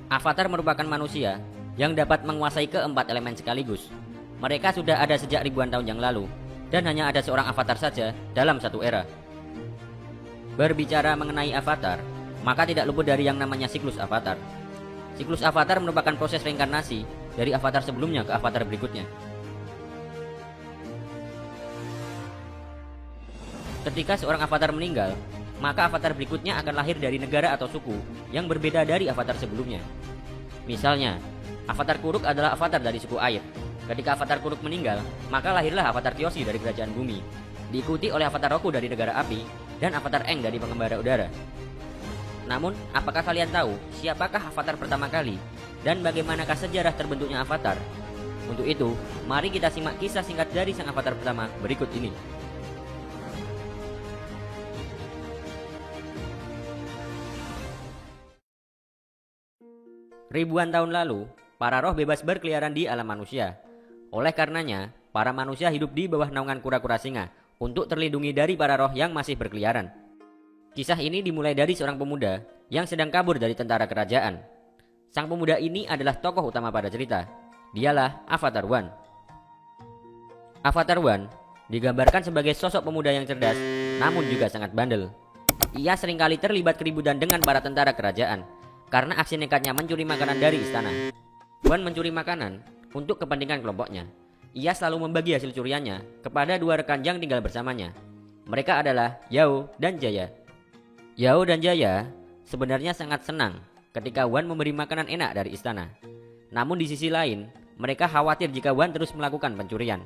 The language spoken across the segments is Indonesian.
Avatar merupakan manusia yang dapat menguasai keempat elemen sekaligus. Mereka sudah ada sejak ribuan tahun yang lalu, dan hanya ada seorang avatar saja dalam satu era. Berbicara mengenai avatar, maka tidak luput dari yang namanya siklus avatar. Siklus avatar merupakan proses reinkarnasi dari avatar sebelumnya ke avatar berikutnya. Ketika seorang avatar meninggal, maka avatar berikutnya akan lahir dari negara atau suku yang berbeda dari avatar sebelumnya. Misalnya, avatar Kuruk adalah avatar dari suku air. Ketika avatar Kuruk meninggal, maka lahirlah avatar Kyoshi dari kerajaan bumi, diikuti oleh avatar Roku dari negara api, dan avatar Aang dari pengembara udara. Namun, apakah kalian tahu siapakah avatar pertama kali, dan bagaimanakah sejarah terbentuknya avatar? Untuk itu, mari kita simak kisah singkat dari sang avatar pertama berikut ini. Ribuan tahun lalu, para roh bebas berkeliaran di alam manusia. Oleh karenanya, para manusia hidup di bawah naungan kura-kura singa untuk terlindungi dari para roh yang masih berkeliaran. Kisah ini dimulai dari seorang pemuda yang sedang kabur dari tentara kerajaan. Sang pemuda ini adalah tokoh utama pada cerita. Dialah Avatar One. Avatar One digambarkan sebagai sosok pemuda yang cerdas, namun juga sangat bandel. Ia seringkali terlibat keributan dengan para tentara kerajaan karena aksi nekatnya mencuri makanan dari istana. One mencuri makanan untuk kepentingan kelompoknya. Ia selalu membagi hasil curiannya kepada dua rekan yang tinggal bersamanya. Mereka adalah Yao dan Jaya. Yao dan Jaya sebenarnya sangat senang ketika One memberi makanan enak dari istana. Namun di sisi lain, mereka khawatir jika One terus melakukan pencurian.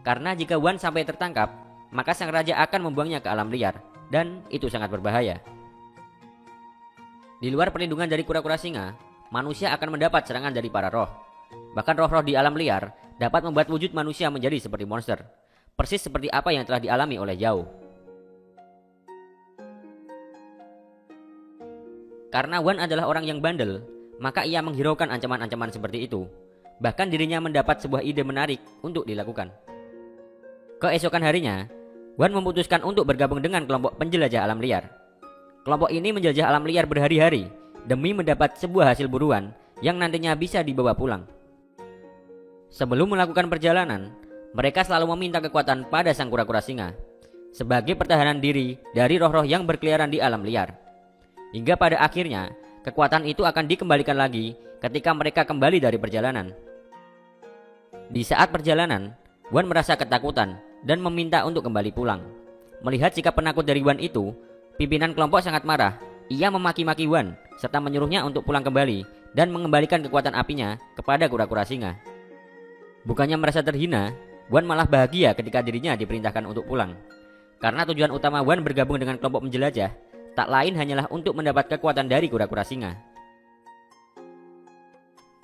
Karena jika One sampai tertangkap, maka sang raja akan membuangnya ke alam liar, dan itu sangat berbahaya. Di luar perlindungan dari kura-kura singa, manusia akan mendapat serangan dari para roh. Bahkan roh-roh di alam liar dapat membuat wujud manusia menjadi seperti monster, persis seperti apa yang telah dialami oleh Yao. Karena One adalah orang yang bandel, maka ia menghiraukan ancaman-ancaman seperti itu. Bahkan dirinya mendapat sebuah ide menarik untuk dilakukan. Keesokan harinya, One memutuskan untuk bergabung dengan kelompok penjelajah alam liar. Kelompok ini menjelajah alam liar berhari-hari demi mendapat sebuah hasil buruan yang nantinya bisa dibawa pulang. Sebelum melakukan perjalanan, mereka selalu meminta kekuatan pada sang kura-kura singa sebagai pertahanan diri dari roh-roh yang berkeliaran di alam liar. Hingga pada akhirnya, kekuatan itu akan dikembalikan lagi ketika mereka kembali dari perjalanan. Di saat perjalanan, One merasa ketakutan dan meminta untuk kembali pulang. Melihat sikap penakut dari One itu, pimpinan kelompok sangat marah. Ia memaki-maki One serta menyuruhnya untuk pulang kembali dan mengembalikan kekuatan apinya kepada kura-kura singa. Bukannya merasa terhina, One malah bahagia ketika dirinya diperintahkan untuk pulang. Karena tujuan utama One bergabung dengan kelompok penjelajah tak lain hanyalah untuk mendapat kekuatan dari kura-kura singa.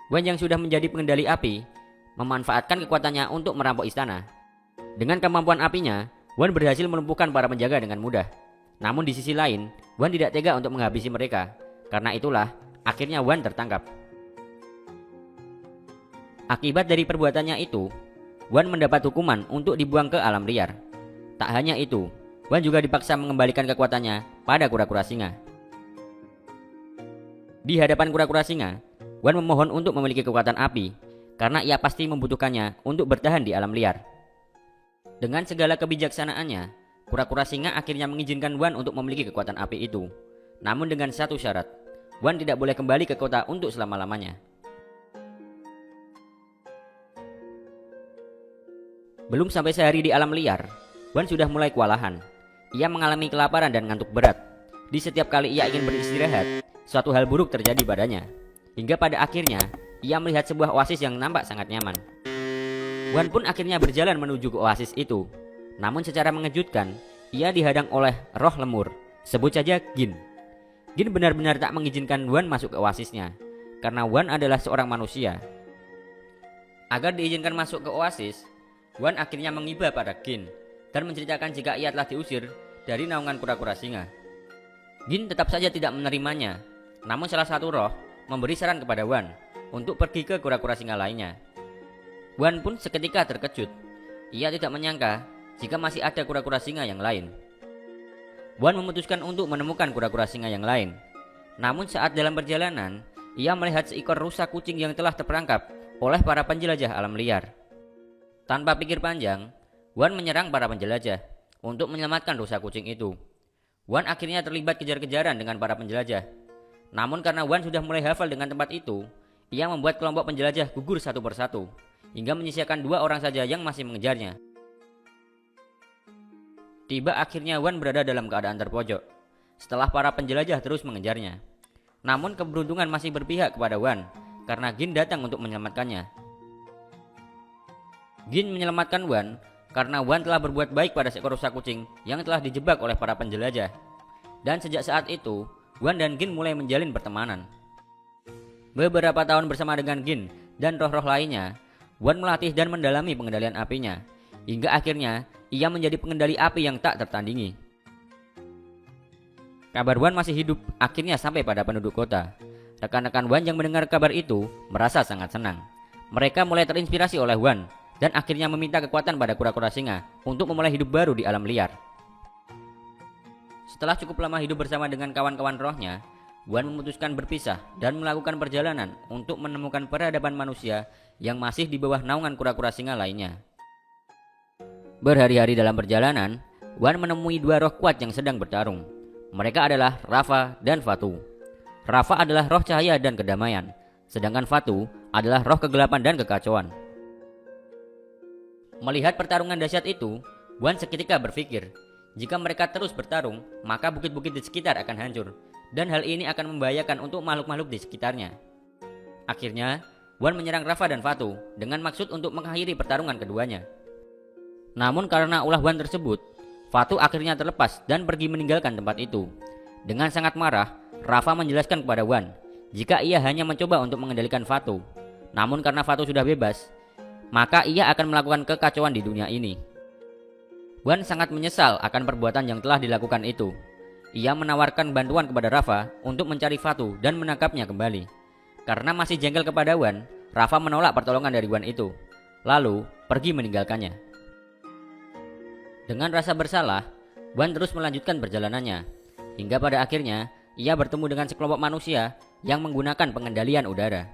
One yang sudah menjadi pengendali api memanfaatkan kekuatannya untuk merampok istana. Dengan kemampuan apinya, One berhasil melumpuhkan para penjaga dengan mudah. Namun di sisi lain, One tidak tega untuk menghabisi mereka. Karena itulah, akhirnya One tertangkap. Akibat dari perbuatannya itu, One mendapat hukuman untuk dibuang ke alam liar. Tak hanya itu, One juga dipaksa mengembalikan kekuatannya pada kura-kura singa. Di hadapan kura-kura singa, One memohon untuk memiliki kekuatan api, karena ia pasti membutuhkannya untuk bertahan di alam liar. Dengan segala kebijaksanaannya, kura-kura singa akhirnya mengizinkan One untuk memiliki kekuatan api itu. Namun dengan satu syarat, One tidak boleh kembali ke kota untuk selama-lamanya. Belum sampai sehari di alam liar, One sudah mulai kewalahan. Ia mengalami kelaparan dan ngantuk berat. Di setiap kali ia ingin beristirahat, suatu hal buruk terjadi padanya. Hingga pada akhirnya, ia melihat sebuah oasis yang nampak sangat nyaman. One pun akhirnya berjalan menuju ke oasis itu. Namun secara mengejutkan, ia dihadang oleh roh lemur, sebut saja Gin. Gin benar-benar tak mengizinkan One masuk ke oasisnya, karena One adalah seorang manusia. Agar diizinkan masuk ke oasis, One akhirnya mengiba pada Gin dan menceritakan jika ia telah diusir dari naungan kura-kura singa. Gin tetap saja tidak menerimanya, namun salah satu roh memberi saran kepada One untuk pergi ke kura-kura singa lainnya. One pun seketika terkejut. Ia tidak menyangka jika masih ada kura-kura singa yang lain. One memutuskan untuk menemukan kura-kura singa yang lain. Namun saat dalam perjalanan, ia melihat seekor rusa kucing yang telah terperangkap oleh para penjelajah alam liar. Tanpa pikir panjang, Wan menyerang para penjelajah untuk menyelamatkan rusa kucing itu. Wan akhirnya terlibat kejar-kejaran dengan para penjelajah. Namun karena Wan sudah mulai hafal dengan tempat itu, ia membuat kelompok penjelajah gugur satu persatu, hingga menyisakan 2 orang saja yang masih mengejarnya. Tiba akhirnya Wan berada dalam keadaan terpojok, setelah para penjelajah terus mengejarnya. Namun keberuntungan masih berpihak kepada Wan, karena Gin datang untuk menyelamatkannya. Gin menyelamatkan Wan karena Wan telah berbuat baik pada seekor rusa kucing yang telah dijebak oleh para penjelajah. Dan sejak saat itu, Wan dan Gin mulai menjalin pertemanan. Beberapa tahun bersama dengan Gin dan roh-roh lainnya, Wan melatih dan mendalami pengendalian apinya, hingga akhirnya ia menjadi pengendali api yang tak tertandingi. Kabar Wan masih hidup akhirnya sampai pada penduduk kota. Rekan-rekan Wan yang mendengar kabar itu merasa sangat senang. Mereka mulai terinspirasi oleh Wan dan akhirnya meminta kekuatan pada kura-kura singa untuk memulai hidup baru di alam liar. Setelah cukup lama hidup bersama dengan kawan-kawan rohnya, Wan memutuskan berpisah dan melakukan perjalanan untuk menemukan peradaban manusia yang masih di bawah naungan kura-kura singa lainnya. Berhari-hari dalam perjalanan, Wan menemui 2 roh kuat yang sedang bertarung. Mereka adalah Rafa dan Fatu. Rafa adalah roh cahaya dan kedamaian, sedangkan Fatu adalah roh kegelapan dan kekacauan. Melihat pertarungan dahsyat itu, Wan seketika berpikir, jika mereka terus bertarung, maka bukit-bukit di sekitar akan hancur, dan hal ini akan membahayakan untuk makhluk-makhluk di sekitarnya. Akhirnya, Wan menyerang Rafa dan Fatu dengan maksud untuk mengakhiri pertarungan keduanya. Namun karena ulah Wan tersebut, Fatu akhirnya terlepas dan pergi meninggalkan tempat itu. Dengan sangat marah, Rafa menjelaskan kepada Wan jika ia hanya mencoba untuk mengendalikan Fatu. Namun karena Fatu sudah bebas, maka ia akan melakukan kekacauan di dunia ini. Wan sangat menyesal akan perbuatan yang telah dilakukan itu. Ia menawarkan bantuan kepada Rafa untuk mencari Fatu dan menangkapnya kembali. Karena masih jengkel kepada Wan, Rafa menolak pertolongan dari Wan itu, lalu pergi meninggalkannya. Dengan rasa bersalah, Wan terus melanjutkan perjalanannya, hingga pada akhirnya ia bertemu dengan sekelompok manusia yang menggunakan pengendalian udara.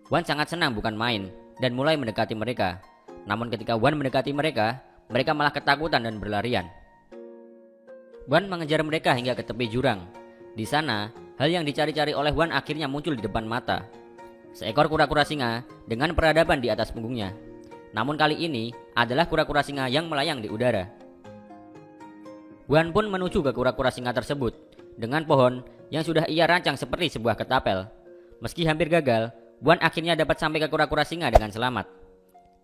Wan sangat senang bukan main dan mulai mendekati mereka. Namun ketika Wan mendekati mereka, mereka malah ketakutan dan berlarian. Wan mengejar mereka hingga ke tepi jurang. Di sana, hal yang dicari-cari oleh Wan akhirnya muncul di depan mata. Seekor kura-kura singa dengan peradaban di atas punggungnya. Namun kali ini adalah kura-kura singa yang melayang di udara. Wan pun menuju ke kura-kura singa tersebut dengan pohon yang sudah ia rancang seperti sebuah ketapel. Meski hampir gagal, Wan akhirnya dapat sampai ke kura-kura singa dengan selamat.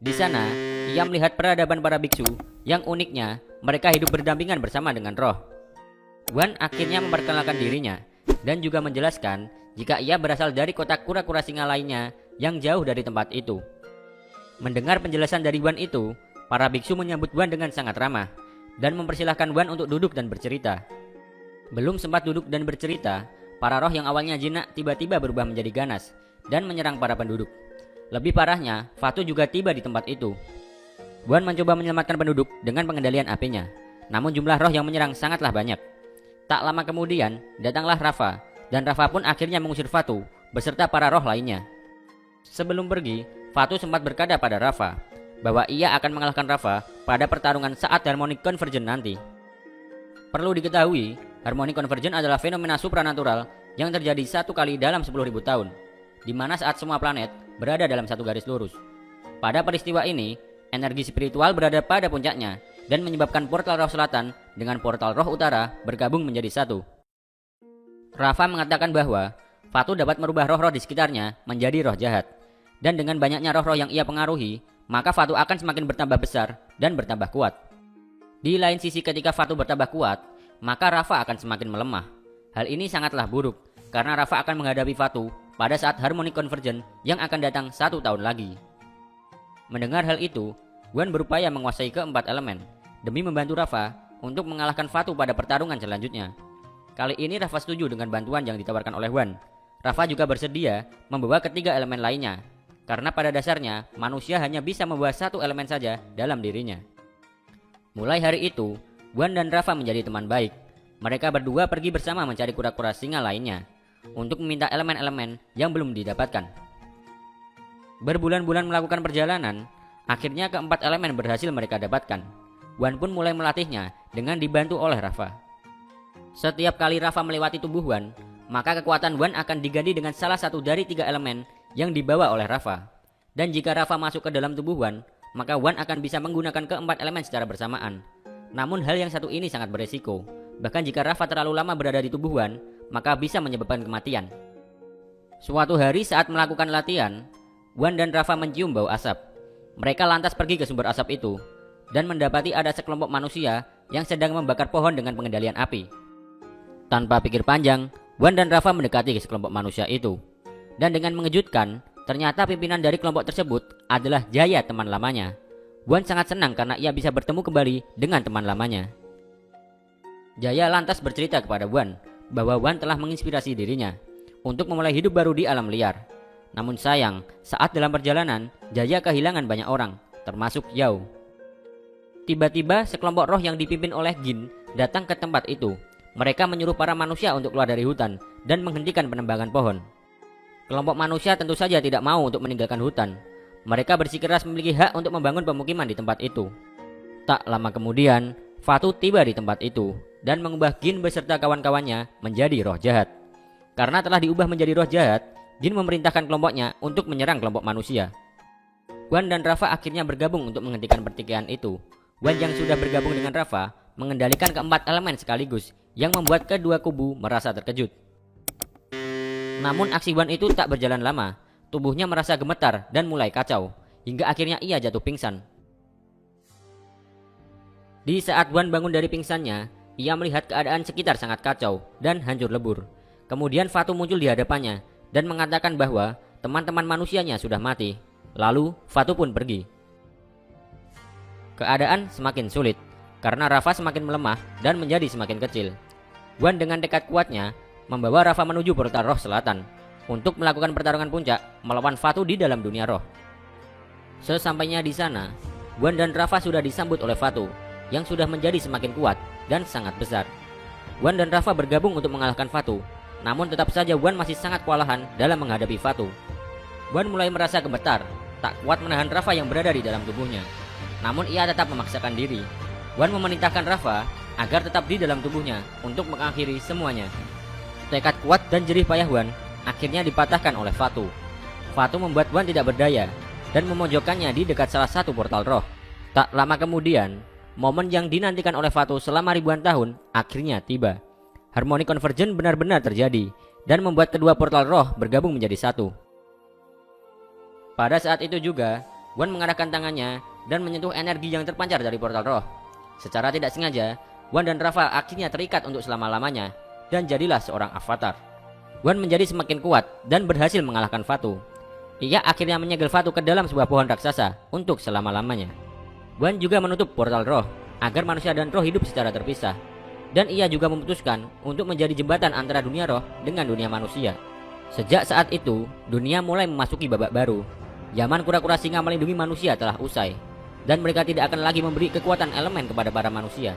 Di sana, ia melihat peradaban para biksu yang uniknya mereka hidup berdampingan bersama dengan roh. Wan akhirnya memperkenalkan dirinya dan juga menjelaskan jika ia berasal dari kota kura-kura singa lainnya yang jauh dari tempat itu. Mendengar penjelasan dari Wan itu, para biksu menyambut Wan dengan sangat ramah dan mempersilahkan Wan untuk duduk dan bercerita. Belum sempat duduk dan bercerita, para roh yang awalnya jinak tiba-tiba berubah menjadi ganas dan menyerang para penduduk. Lebih parahnya, Fatu juga tiba di tempat itu. Wan mencoba menyelamatkan penduduk dengan pengendalian apinya, namun jumlah roh yang menyerang sangatlah banyak. Tak lama kemudian, datanglah Rafa, dan Rafa pun akhirnya mengusir Fatu beserta para roh lainnya. Sebelum pergi, Fatu sempat berkata pada Rafa bahwa ia akan mengalahkan Rafa pada pertarungan saat Harmonic Convergence nanti. Perlu diketahui, Harmonic Convergence adalah fenomena supranatural yang terjadi 1 kali dalam 10.000 tahun, di mana saat semua planet berada dalam satu garis lurus. Pada peristiwa ini, energi spiritual berada pada puncaknya dan menyebabkan portal roh selatan dengan portal roh utara bergabung menjadi satu. Rafa mengatakan bahwa Fatu dapat merubah roh-roh di sekitarnya menjadi roh jahat, dan dengan banyaknya roh-roh yang ia pengaruhi, maka Fatu akan semakin bertambah besar dan bertambah kuat. Di lain sisi, ketika Fatu bertambah kuat, maka Rafa akan semakin melemah. Hal ini sangatlah buruk, karena Rafa akan menghadapi Fatu pada saat Harmonic Convergence yang akan datang 1 tahun lagi. Mendengar hal itu, Wan berupaya menguasai keempat elemen demi membantu Rafa untuk mengalahkan Fatu pada pertarungan selanjutnya. Kali ini Rafa setuju dengan bantuan yang ditawarkan oleh Wan. Rafa juga bersedia membawa ketiga elemen lainnya, karena pada dasarnya manusia hanya bisa membawa 1 elemen saja dalam dirinya. Mulai hari itu, Wan dan Rafa menjadi teman baik. Mereka berdua pergi bersama mencari kura-kura singa lainnya. untuk meminta elemen-elemen yang belum didapatkan. Berbulan-bulan melakukan perjalanan, akhirnya keempat elemen berhasil mereka dapatkan. Wan pun mulai melatihnya dengan dibantu oleh Rafa. Setiap kali Rafa melewati tubuh Wan, maka kekuatan Wan akan diganti dengan salah satu dari 3 elemen yang dibawa oleh Rafa. Dan jika Rafa masuk ke dalam tubuh Wan, maka Wan akan bisa menggunakan keempat elemen secara bersamaan. Namun hal yang satu ini sangat beresiko. Bahkan jika Rafa terlalu lama berada di tubuh Wan, maka bisa menyebabkan kematian. Suatu hari saat melakukan latihan, Wan dan Rafa mencium bau asap. Mereka lantas pergi ke sumber asap itu dan mendapati ada sekelompok manusia yang sedang membakar pohon dengan pengendalian api. Tanpa pikir panjang, Wan dan Rafa mendekati sekelompok manusia itu. Dan dengan mengejutkan, ternyata pimpinan dari kelompok tersebut adalah Jaya, teman lamanya. Wan sangat senang karena ia bisa bertemu kembali dengan teman lamanya. Jaya lantas bercerita kepada Wan bahwa Wan telah menginspirasi dirinya untuk memulai hidup baru di alam liar. Namun sayang, saat dalam perjalanan, Jaya kehilangan banyak orang, termasuk Yao. Tiba-tiba sekelompok roh yang dipimpin oleh Jin datang ke tempat itu. Mereka menyuruh para manusia untuk keluar dari hutan dan menghentikan penebangan pohon. Kelompok manusia tentu saja tidak mau untuk meninggalkan hutan. Mereka bersikeras memiliki hak untuk membangun pemukiman di tempat itu. Tak lama kemudian, Fatu tiba di tempat itu dan mengubah Jin beserta kawan-kawannya menjadi roh jahat. Karena telah diubah menjadi roh jahat, Jin memerintahkan kelompoknya untuk menyerang kelompok manusia. Wan dan Rafa akhirnya bergabung untuk menghentikan pertikaian itu. Wan yang sudah bergabung dengan Rafa mengendalikan keempat elemen sekaligus, yang membuat kedua kubu merasa terkejut. Namun aksi Wan itu tak berjalan lama. Tubuhnya merasa gemetar dan mulai kacau, hingga akhirnya ia jatuh pingsan. Di saat Wan bangun dari pingsannya, ia melihat keadaan sekitar sangat kacau dan hancur lebur. Kemudian Fatu muncul di hadapannya dan mengatakan bahwa teman-teman manusianya sudah mati. Lalu Fatu pun pergi. Keadaan semakin sulit karena Rafa semakin melemah dan menjadi semakin kecil. Wan dengan tekad kuatnya membawa Rafa menuju portal roh selatan untuk melakukan pertarungan puncak melawan Fatu di dalam dunia roh. Sesampainya di sana, Wan dan Rafa sudah disambut oleh Fatu yang sudah menjadi semakin kuat dan sangat besar. Wan dan Rafa bergabung untuk mengalahkan Fatu, namun tetap saja Wan masih sangat kewalahan dalam menghadapi Fatu. Wan mulai merasa gemetar, tak kuat menahan Rafa yang berada di dalam tubuhnya. Namun ia tetap memaksakan diri. Wan memerintahkan Rafa agar tetap di dalam tubuhnya untuk mengakhiri semuanya. Tekad kuat dan jerih payah Wan akhirnya dipatahkan oleh Fatu. Fatu membuat Wan tidak berdaya dan memojokkannya di dekat salah satu portal roh. Tak lama kemudian, momen yang dinantikan oleh Fatu selama ribuan tahun akhirnya tiba. Harmoni konvergen benar-benar terjadi dan membuat kedua portal roh bergabung menjadi satu. Pada saat itu juga, Wan mengarahkan tangannya dan menyentuh energi yang terpancar dari portal roh. Secara tidak sengaja, Wan dan Rafa akhirnya terikat untuk selama-lamanya dan jadilah seorang avatar. Wan menjadi semakin kuat dan berhasil mengalahkan Fatu. Ia akhirnya menyegel Fatu ke dalam sebuah pohon raksasa untuk selama-lamanya. Wan juga menutup portal roh agar manusia dan roh hidup secara terpisah. Dan ia juga memutuskan untuk menjadi jembatan antara dunia roh dengan dunia manusia. Sejak saat itu, dunia mulai memasuki babak baru. Zaman kura-kura singa melindungi manusia telah usai, dan mereka tidak akan lagi memberi kekuatan elemen kepada para manusia.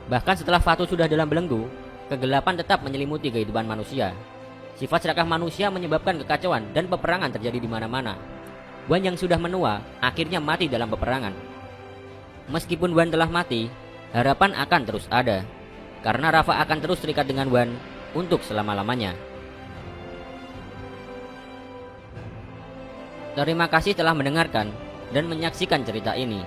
Bahkan setelah Fatu sudah dalam belenggu, kegelapan tetap menyelimuti kehidupan manusia. Sifat serakah manusia menyebabkan kekacauan dan peperangan terjadi di mana-mana. Wan yang sudah menua akhirnya mati dalam peperangan. Meskipun Wan telah mati, harapan akan terus ada, karena Rafa akan terus terikat dengan Wan untuk selama-lamanya. Terima kasih telah mendengarkan dan menyaksikan cerita ini.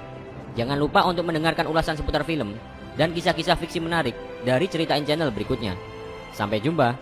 Jangan lupa untuk mendengarkan ulasan seputar film dan kisah-kisah fiksi menarik dari Ceritain Channel berikutnya. Sampai jumpa.